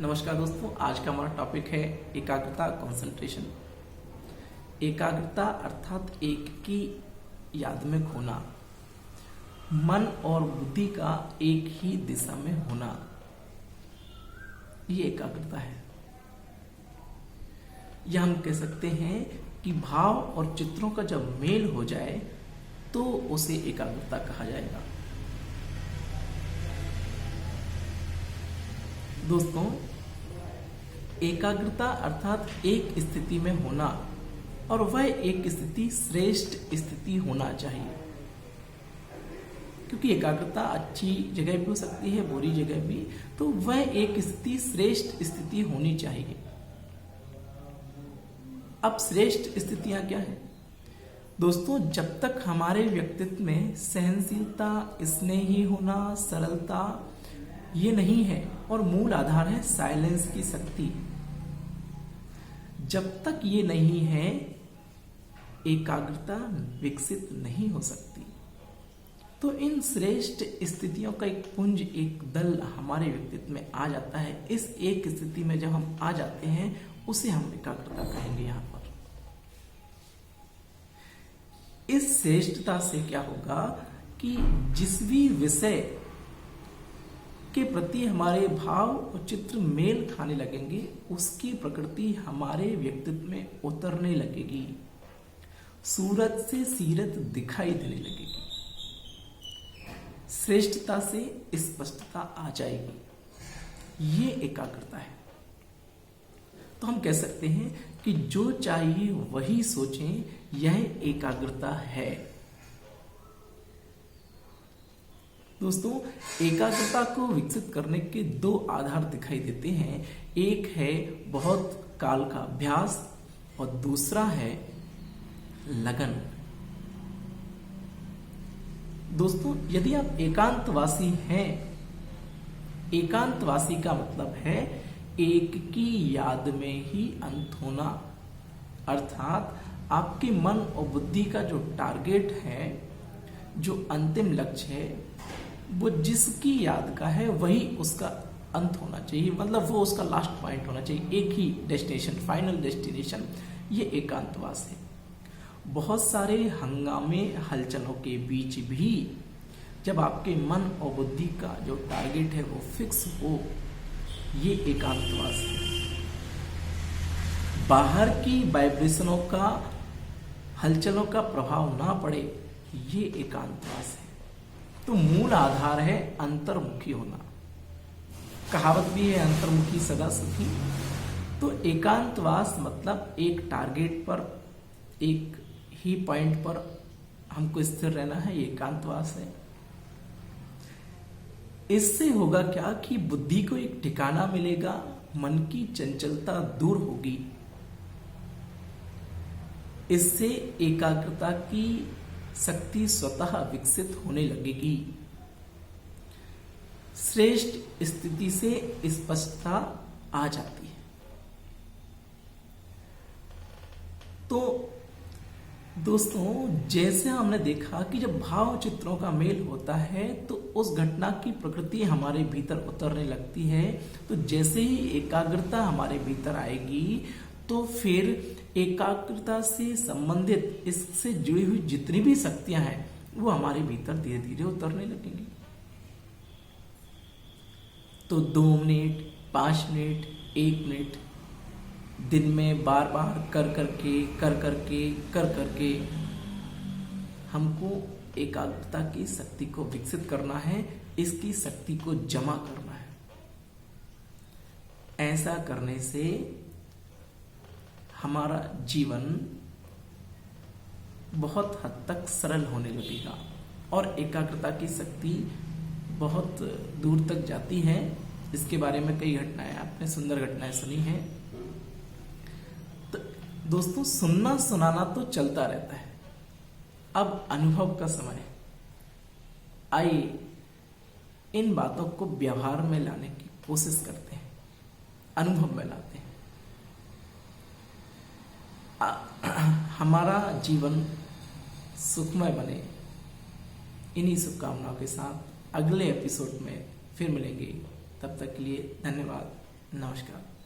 नमस्कार दोस्तों, आज का हमारा टॉपिक है एकाग्रता कंसंट्रेशन। एकाग्रता अर्थात एक की याद में खोना, मन और बुद्धि का एक ही दिशा में होना, ये एकाग्रता है। यह हम कह सकते हैं कि भाव और चित्रों का जब मेल हो जाए तो उसे एकाग्रता कहा जाएगा। दोस्तों, एकाग्रता अर्थात एक स्थिति में होना, और वह एक स्थिति श्रेष्ठ स्थिति होना चाहिए, क्योंकि एकाग्रता अच्छी जगह भी हो सकती है, बुरी जगह भी, तो वह एक स्थिति श्रेष्ठ स्थिति होनी चाहिए। अब श्रेष्ठ स्थितियां क्या है दोस्तों? जब तक हमारे व्यक्तित्व में सहनशीलता, स्नेही होना, सरलता ये नहीं है, और मूल आधार है साइलेंस की शक्ति, जब तक ये नहीं है एकाग्रता विकसित नहीं हो सकती। तो इन श्रेष्ठ स्थितियों का एक पुंज, एक दल हमारे व्यक्तित्व में आ जाता है। इस एक स्थिति में जब हम आ जाते हैं उसे हम एकाग्रता कहेंगे। यहां पर इस श्रेष्ठता से क्या होगा कि जिस भी विषय के प्रति हमारे भाव और चित्र मेल खाने लगेंगे, उसकी प्रकृति हमारे व्यक्तित्व में उतरने लगेगी, सूरत से सीरत दिखाई देने लगेगी, श्रेष्ठता से स्पष्टता आ जाएगी। ये एकाग्रता है। तो हम कह सकते हैं कि जो चाहिए वही सोचें, यह एकाग्रता है। दोस्तों, एकाग्रता को विकसित करने के दो आधार दिखाई देते हैं। एक है बहुत काल का अभ्यास और दूसरा है लगन। दोस्तों, यदि आप एकांतवासी हैं, एकांतवासी का मतलब है एक की याद में ही अंत होना, अर्थात आपके मन और बुद्धि का जो टारगेट है, जो अंतिम लक्ष्य है, वो जिसकी याद का है वही उसका अंत होना चाहिए, मतलब वो उसका लास्ट पॉइंट होना चाहिए, एक ही डेस्टिनेशन, फाइनल डेस्टिनेशन। ये एकांतवास है। बहुत सारे हंगामे हलचलों के बीच भी जब आपके मन और बुद्धि का जो टारगेट है वो फिक्स हो, ये एकांतवास है। बाहर की वाइब्रेशनों का, हलचलों का प्रभाव ना पड़े, ये एकांतवास है। तो मूल आधार है अंतर्मुखी होना। कहावत भी है, अंतर्मुखी सदा सुखी। तो एकांतवास मतलब एक टारगेट पर, एक ही पॉइंट पर हमको स्थिर रहना है, ये एकांतवास है। इससे होगा क्या कि बुद्धि को एक ठिकाना मिलेगा, मन की चंचलता दूर होगी। इससे एकाग्रता की शक्ति स्वतः विकसित होने लगेगी। श्रेष्ठ स्थिति से स्पष्टता आ जाती है। तो दोस्तों, जैसे हमने देखा कि जब भाव चित्रों का मेल होता है तो उस घटना की प्रकृति हमारे भीतर उतरने लगती है। तो जैसे ही एकाग्रता हमारे भीतर आएगी तो फिर एकाग्रता से संबंधित, इससे जुड़ी हुई जितनी भी शक्तियां हैं वो हमारे भीतर धीरे धीरे उतरने लगेंगी। तो 2 मिनट, 5 मिनट, 1 मिनट दिन में बार बार कर करके हमको एकाग्रता की शक्ति को विकसित करना है, इसकी शक्ति को जमा करना है। ऐसा करने से हमारा जीवन बहुत हद तक सरल होने लगेगा और एकाग्रता की शक्ति बहुत दूर तक जाती है। इसके बारे में कई घटनाएं, आपने सुंदर घटनाएं सुनी हैं। तो दोस्तों, सुनना सुनाना तो चलता रहता है। अब अनुभव का समय। आइए इन बातों को व्यवहार में लाने की कोशिश करते हैं, अनुभव में लाते हैं। हमारा जीवन सुखमय बने, इन्हीं शुभकामनाओं के साथ अगले एपिसोड में फिर मिलेंगे। तब तक के लिए धन्यवाद। नमस्कार।